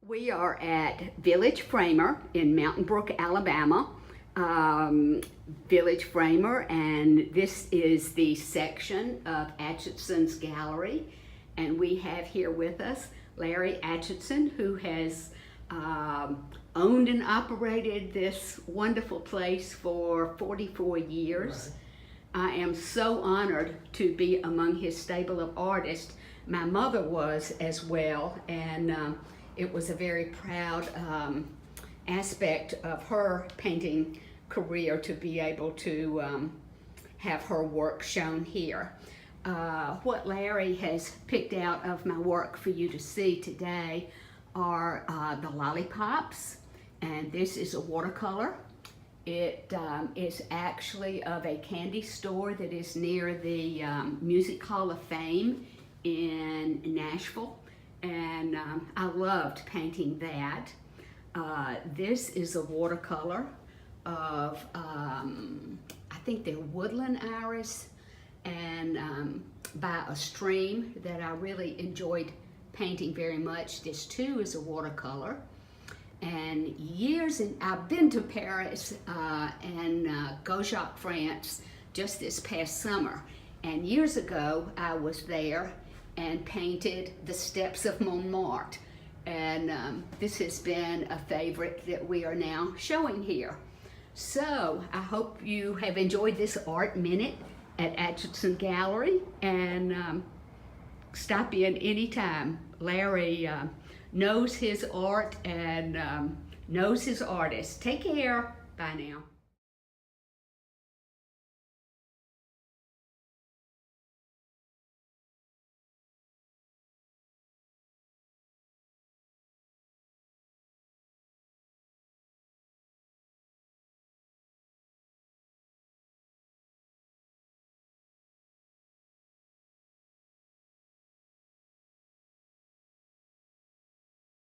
We are at Village Framer in Mountain Brook, Alabama. Village Framer, and this is the section of Atchison's Gallery. And we have here with us Larry Atchison, who has owned and operated this wonderful place for 44 years. Right. I am so honored to be among his stable of artists. My mother was as well, and it was a very proud aspect of her painting career to be able to have her work shown here. What Larry has picked out of my work for you to see today are the lollipops, and this is a watercolor. It is actually of a candy store that is near the Music Hall of Fame in Nashville, and I loved painting that. This is a watercolor of, I think they're woodland iris, and by a stream that I really enjoyed painting very much. This too is a watercolor. And I've been to Paris and Gaujac, France, just this past summer. And years ago, I was there and painted the steps of Montmartre. And this has been a favorite that we are now showing here. So I hope you have enjoyed this art minute at Atchison Gallery, and stop in anytime. Larry knows his art and knows his artists. Take care. Bye now.